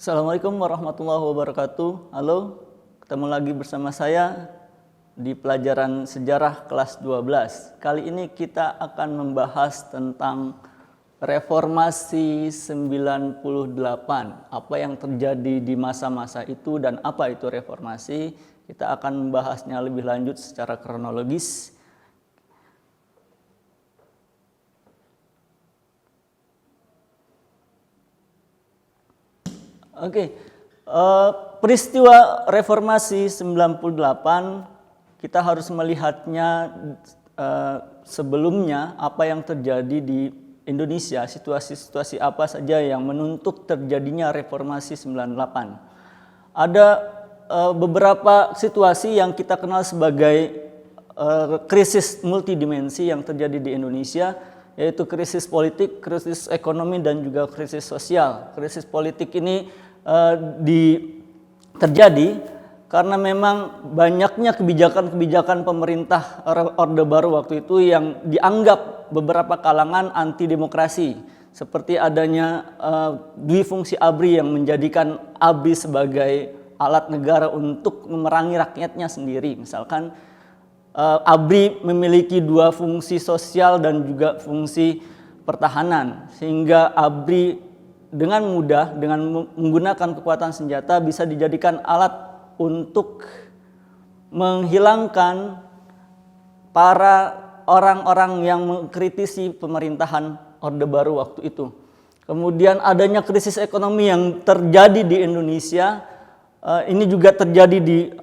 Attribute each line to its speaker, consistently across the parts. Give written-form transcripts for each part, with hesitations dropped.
Speaker 1: Assalamualaikum warahmatullahi wabarakatuh. Halo, ketemu lagi bersama saya di pelajaran sejarah kelas 12. Kali ini kita akan membahas tentang reformasi 98. Apa yang terjadi di masa-masa itu dan apa itu reformasi. Kita akan membahasnya lebih lanjut secara kronologis. Peristiwa reformasi 98 kita harus melihatnya sebelumnya apa yang terjadi di Indonesia, situasi-situasi apa saja yang menuntut terjadinya reformasi 98. Ada beberapa situasi yang kita kenal sebagai krisis multidimensi yang terjadi di Indonesia, yaitu krisis politik, krisis ekonomi, dan juga krisis sosial. Krisis politik ini terjadi karena memang banyaknya kebijakan-kebijakan pemerintah Orde Baru waktu itu yang dianggap beberapa kalangan anti demokrasi, seperti adanya duifungsi ABRI yang menjadikan ABRI sebagai alat negara untuk memerangi rakyatnya sendiri. Misalkan ABRI memiliki dua fungsi sosial dan juga fungsi pertahanan, sehingga ABRI dengan mudah, dengan menggunakan kekuatan senjata bisa dijadikan alat untuk menghilangkan para orang-orang yang mengkritisi pemerintahan Orde Baru waktu itu. Kemudian adanya krisis ekonomi yang terjadi di Indonesia, ini juga terjadi di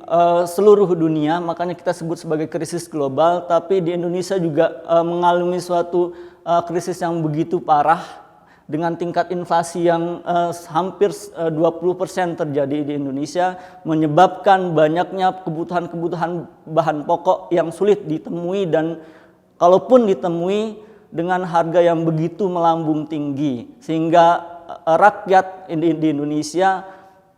Speaker 1: seluruh dunia, makanya kita sebut sebagai krisis global. Tapi di Indonesia juga mengalami suatu krisis yang begitu parah, dengan tingkat inflasi yang hampir 20% terjadi di Indonesia, menyebabkan banyaknya kebutuhan-kebutuhan bahan pokok yang sulit ditemui, dan kalaupun ditemui dengan harga yang begitu melambung tinggi, sehingga rakyat di Indonesia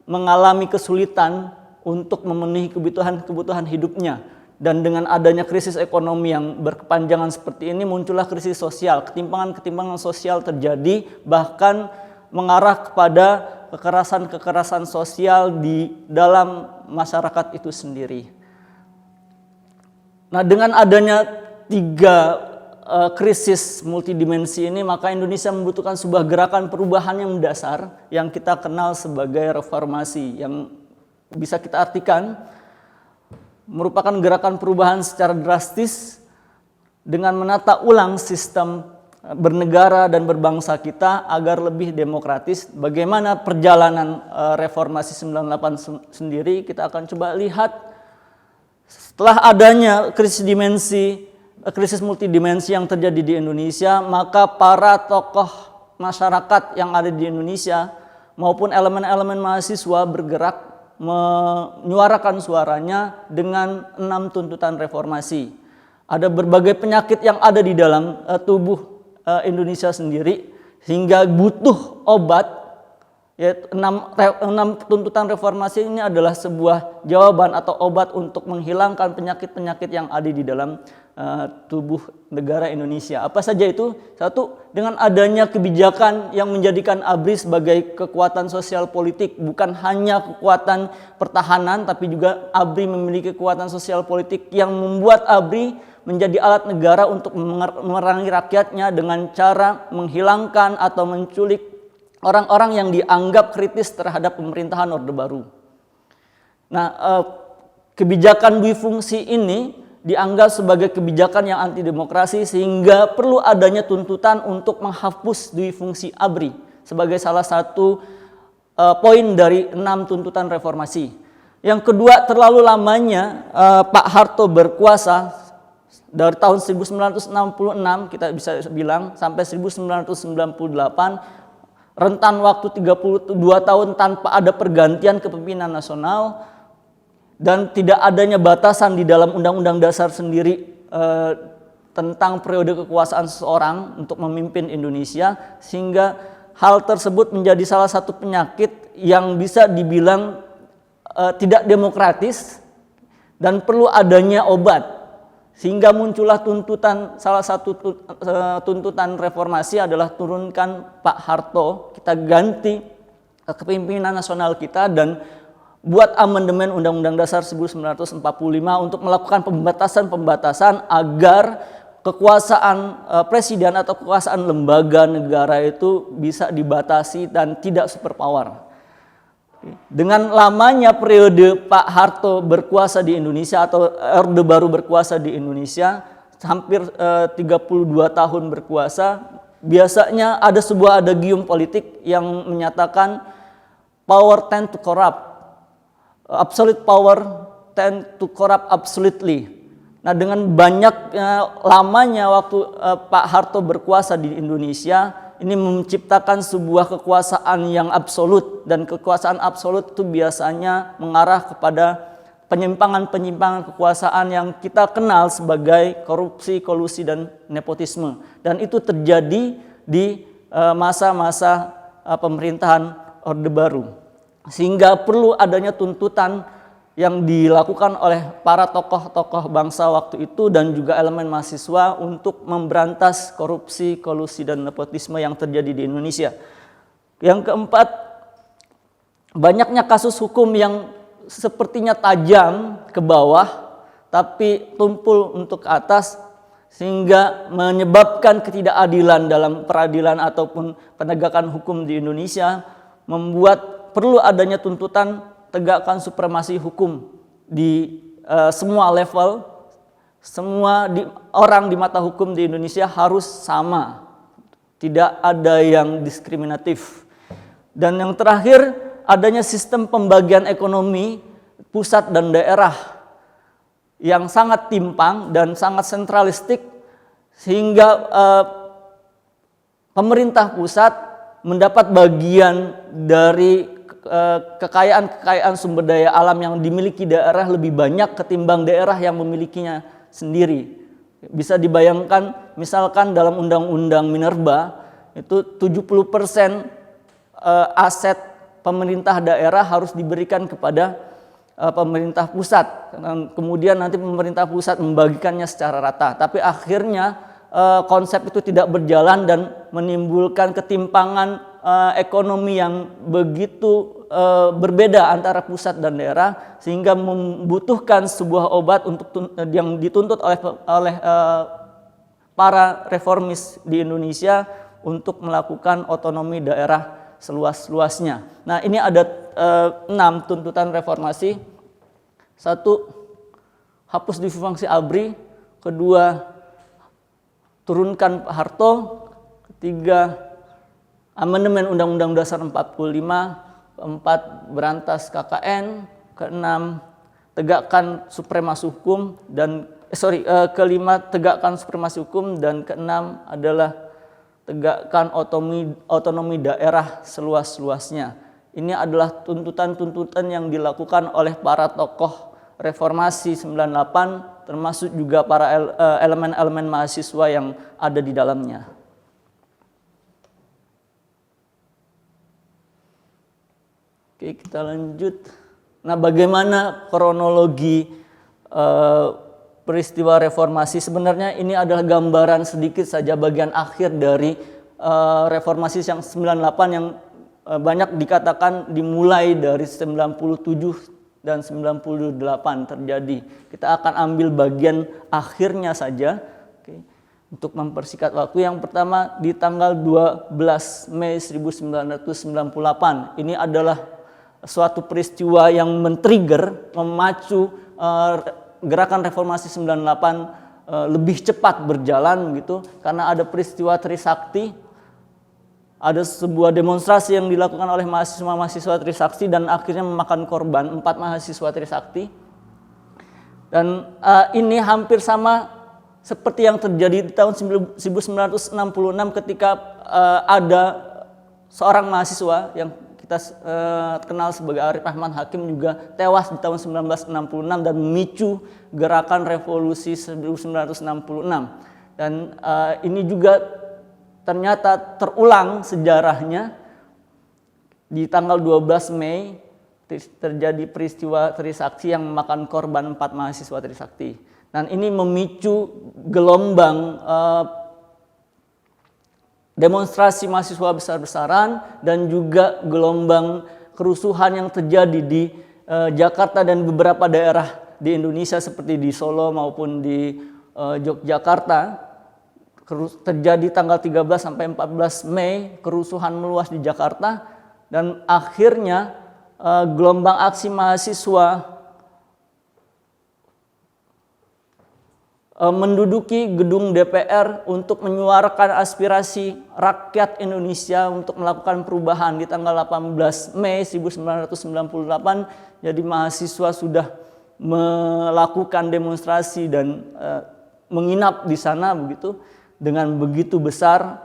Speaker 1: mengalami kesulitan untuk memenuhi kebutuhan hidupnya. Dan dengan adanya krisis ekonomi yang berkepanjangan seperti ini, muncullah krisis sosial. Ketimpangan-ketimpangan sosial terjadi, bahkan mengarah kepada kekerasan-kekerasan sosial di dalam masyarakat itu sendiri. Nah, dengan adanya tiga krisis multidimensi ini, maka Indonesia membutuhkan sebuah gerakan perubahan yang mendasar yang kita kenal sebagai reformasi, yang bisa kita artikan merupakan gerakan perubahan secara drastis dengan menata ulang sistem bernegara dan berbangsa kita agar lebih demokratis. Bagaimana perjalanan reformasi 98 sendiri, kita akan coba lihat. Setelah adanya krisis multidimensi yang terjadi di Indonesia, maka para tokoh masyarakat yang ada di Indonesia maupun elemen-elemen mahasiswa bergerak menyuarakan suaranya dengan 6 tuntutan reformasi. Ada berbagai penyakit yang ada di dalam tubuh Indonesia sendiri, sehingga butuh obat. Yaitu 6 tuntutan reformasi ini adalah sebuah jawaban atau obat untuk menghilangkan penyakit-penyakit yang ada di dalam tubuh negara Indonesia. Apa saja itu? Satu, dengan adanya kebijakan yang menjadikan ABRI sebagai kekuatan sosial politik, bukan hanya kekuatan pertahanan, tapi juga ABRI memiliki kekuatan sosial politik yang membuat ABRI menjadi alat negara untuk memerangi rakyatnya dengan cara menghilangkan atau menculik orang-orang yang dianggap kritis terhadap pemerintahan Orde Baru. Nah, kebijakan duifungsi ini dianggap sebagai kebijakan yang anti demokrasi, sehingga perlu adanya tuntutan untuk menghapus duifungsi ABRI sebagai salah satu poin dari 6 tuntutan reformasi. Yang kedua, terlalu lamanya Pak Harto berkuasa dari tahun 1966 kita bisa bilang sampai 1998, rentan waktu 32 tahun tanpa ada pergantian kepemimpinan nasional, dan tidak adanya batasan di dalam Undang-Undang Dasar sendiri tentang periode kekuasaan seseorang untuk memimpin Indonesia, sehingga hal tersebut menjadi salah satu penyakit yang bisa dibilang tidak demokratis dan perlu adanya obat. Sehingga muncullah salah satu tuntutan reformasi adalah turunkan Pak Harto, kita ganti kepemimpinan nasional kita dan buat amandemen Undang-Undang Dasar 1945 untuk melakukan pembatasan-pembatasan agar kekuasaan presiden atau kekuasaan lembaga negara itu bisa dibatasi dan tidak superpower. Dengan lamanya periode Pak Harto berkuasa di Indonesia atau Orde Baru berkuasa di Indonesia, hampir 32 tahun berkuasa, biasanya ada sebuah adagium politik yang menyatakan power tend to corrupt. Absolute power tend to corrupt absolutely. Nah, dengan banyaknya lamanya waktu Pak Harto berkuasa di Indonesia, ini menciptakan sebuah kekuasaan yang absolut, dan kekuasaan absolut itu biasanya mengarah kepada penyimpangan-penyimpangan kekuasaan yang kita kenal sebagai korupsi, kolusi, dan nepotisme. Dan itu terjadi di masa-masa pemerintahan Orde Baru. Sehingga perlu adanya tuntutan yang dilakukan oleh para tokoh-tokoh bangsa waktu itu dan juga elemen mahasiswa untuk memberantas korupsi, kolusi, dan nepotisme yang terjadi di Indonesia. Yang keempat, banyaknya kasus hukum yang sepertinya tajam ke bawah tapi tumpul untuk ke atas, sehingga menyebabkan ketidakadilan dalam peradilan ataupun penegakan hukum di Indonesia, membuat perlu adanya tuntutan tegakkan supremasi hukum di semua level. Semua orang di mata hukum di Indonesia harus sama, tidak ada yang diskriminatif. Dan yang terakhir, adanya sistem pembagian ekonomi pusat dan daerah yang sangat timpang dan sangat sentralistik, sehingga pemerintah pusat mendapat bagian dari kekayaan sumber daya alam yang dimiliki daerah lebih banyak ketimbang daerah yang memilikinya sendiri. Bisa dibayangkan misalkan dalam Undang-Undang Minerba itu 70% aset pemerintah daerah harus diberikan kepada pemerintah pusat. Kemudian nanti pemerintah pusat membagikannya secara rata. Tapi akhirnya konsep itu tidak berjalan dan menimbulkan ketimpangan ekonomi yang begitu berbeda antara pusat dan daerah, sehingga membutuhkan sebuah obat yang dituntut oleh para reformis di Indonesia untuk melakukan otonomi daerah seluas-luasnya. Nah, ini ada 6 tuntutan reformasi. 1, hapus difungsi ABRI. 2, turunkan Pak Harto. 3, amandemen Undang-Undang Dasar 45. 4, berantas KKN. 6, tegakkan supremasi hukum. Dan 5, tegakkan supremasi hukum. Dan 6 adalah tegakkan otonomi daerah seluas-luasnya. Ini adalah tuntutan-tuntutan yang dilakukan oleh para tokoh reformasi 98, termasuk juga para elemen-elemen mahasiswa yang ada di dalamnya. Oke, kita lanjut. Nah, bagaimana kronologi peristiwa reformasi? Sebenarnya ini adalah gambaran sedikit saja bagian akhir dari reformasi yang 98 yang banyak dikatakan dimulai dari 97 dan 98 terjadi. Kita akan ambil bagian akhirnya saja, untuk mempersingkat waktu. Yang pertama di tanggal 12 Mei 1998. Ini adalah suatu peristiwa yang men-trigger, memacu gerakan reformasi 98 lebih cepat berjalan gitu, karena ada peristiwa Trisakti. Ada sebuah demonstrasi yang dilakukan oleh mahasiswa Trisakti dan akhirnya memakan korban 4 mahasiswa Trisakti. Dan ini hampir sama seperti yang terjadi di tahun 1966 ketika ada seorang mahasiswa yang kita kenal sebagai Arif Rahman Hakim juga tewas di tahun 1966 dan memicu gerakan revolusi 1966. Dan ini juga ternyata terulang sejarahnya di tanggal 12 Mei terjadi peristiwa Trisakti yang memakan korban 4 mahasiswa Trisakti. Dan ini memicu gelombang demonstrasi mahasiswa besar-besaran dan juga gelombang kerusuhan yang terjadi di Jakarta dan beberapa daerah di Indonesia seperti di Solo maupun di Yogyakarta. Terjadi tanggal 13 sampai 14 Mei, kerusuhan meluas di Jakarta dan akhirnya gelombang aksi mahasiswa menduduki gedung DPR untuk menyuarakan aspirasi rakyat Indonesia untuk melakukan perubahan di tanggal 18 Mei 1998. Jadi mahasiswa sudah melakukan demonstrasi dan menginap di sana begitu dengan begitu besar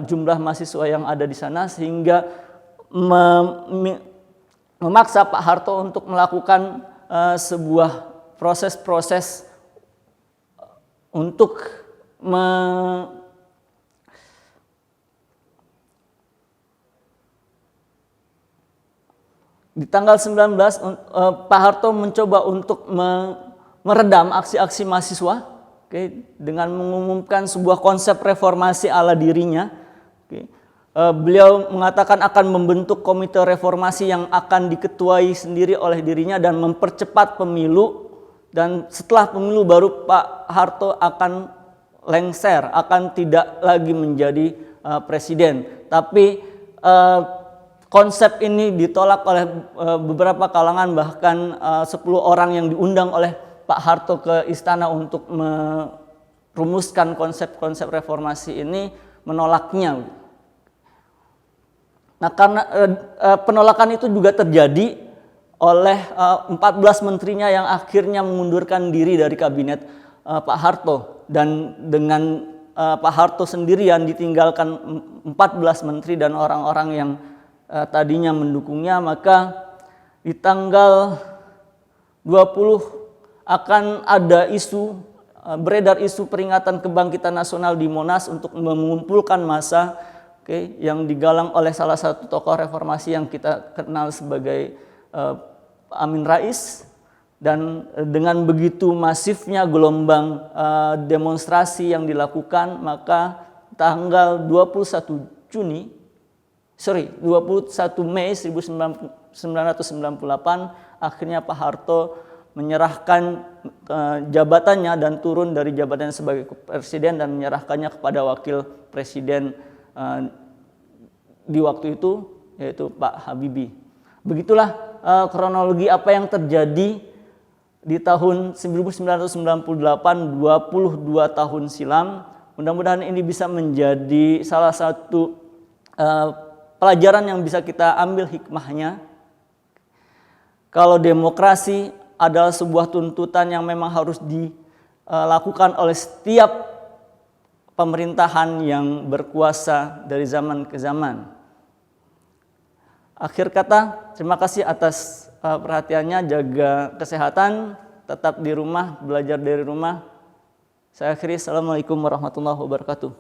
Speaker 1: jumlah mahasiswa yang ada di sana sehingga memaksa Pak Harto untuk melakukan sebuah proses-proses untuk di tanggal 19 Pak Harto mencoba untuk meredam aksi-aksi mahasiswa, dengan mengumumkan sebuah konsep reformasi ala dirinya. Beliau mengatakan akan membentuk komite reformasi yang akan diketuai sendiri oleh dirinya dan mempercepat pemilu. Dan setelah pemilu baru Pak Harto akan lengser, akan tidak lagi menjadi presiden. Tapi konsep ini ditolak oleh beberapa kalangan, bahkan 10 orang yang diundang oleh Pak Harto ke istana untuk merumuskan konsep-konsep reformasi ini menolaknya. Nah, karena penolakan itu juga terjadi oleh 14 menterinya yang akhirnya mengundurkan diri dari kabinet Pak Harto, dan dengan Pak Harto sendirian ditinggalkan 14 menteri dan orang-orang yang tadinya mendukungnya. Maka di tanggal 20 akan ada beredar isu peringatan kebangkitan nasional di Monas untuk mengumpulkan massa, yang digalang oleh salah satu tokoh reformasi yang kita kenal sebagai Amin Rais. Dan dengan begitu masifnya gelombang demonstrasi yang dilakukan, maka tanggal 21 Mei 1998 akhirnya Pak Harto menyerahkan jabatannya dan turun dari jabatannya sebagai presiden dan menyerahkannya kepada wakil presiden di waktu itu, yaitu Pak Habibie. Begitulah kronologi apa yang terjadi di tahun 1998, 22 tahun silam. Mudah-mudahan ini bisa menjadi salah satu pelajaran yang bisa kita ambil hikmahnya. Kalau demokrasi adalah sebuah tuntutan yang memang harus dilakukan oleh setiap pemerintahan yang berkuasa dari zaman ke zaman. Akhir kata, terima kasih atas perhatiannya, jaga kesehatan, tetap di rumah, belajar dari rumah. Saya akhiri, assalamualaikum warahmatullahi wabarakatuh.